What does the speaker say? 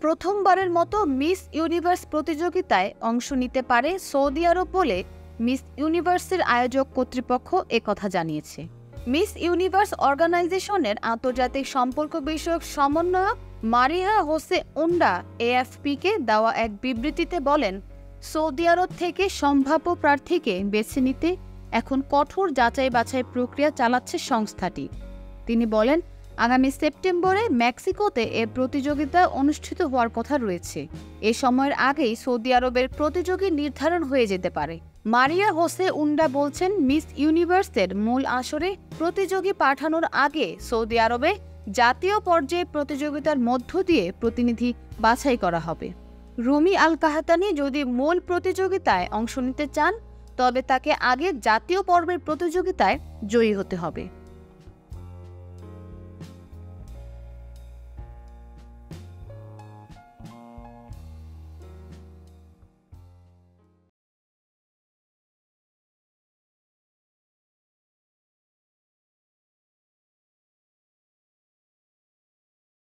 প্রথমবারের মতো miss universe প্রতিযোগিতায় অংশ নিতে পারে সৌদি আরব বলে মিস ইউনিভার্সের আয়োজক কর্তৃপক্ষ একথা জানিয়েছে। মিস ইউনিভার্স অর্গানাইজেশনের আন্তর্জাতিক সম্পর্ক বিষয়ক সমন্বয়ক মারিয়া হোসে উন্ডা এএফপিকে দেওয়া এক বিবৃতিতে বলেন, সৌদি আরব থেকে সম্ভাব্য প্রার্থীকে বেছে নিতে এখন কঠোর যাচাই বাছাই প্রক্রিয়া চালাচ্ছে সংস্থাটি। তিনি বলেন, আগামী সেপ্টেম্বরে মেক্সিকোতে এ প্রতিযোগিতা অনুষ্ঠিত হওয়ার কথা রয়েছে। এ সময়ের আগেই সৌদি আরবের প্রতিযোগী নির্ধারণ হয়ে যেতে পারে। মারিয়া হোসে উন্ডা বলছেন, মিস ইউনিভার্সের মূল আসরে প্রতিযোগী পাঠানোর আগে সৌদি আরবে জাতীয় পর্যায়ে প্রতিযোগিতার মধ্য দিয়ে প্রতিনিধি বাছাই করা হবে। রুমি আল কাহতানি যদি মূল প্রতিযোগিতায় অংশ নিতে চান তবে তাকে আগে জাতীয় পর্বের প্রতিযোগিতায় জয়ী হতে হবে।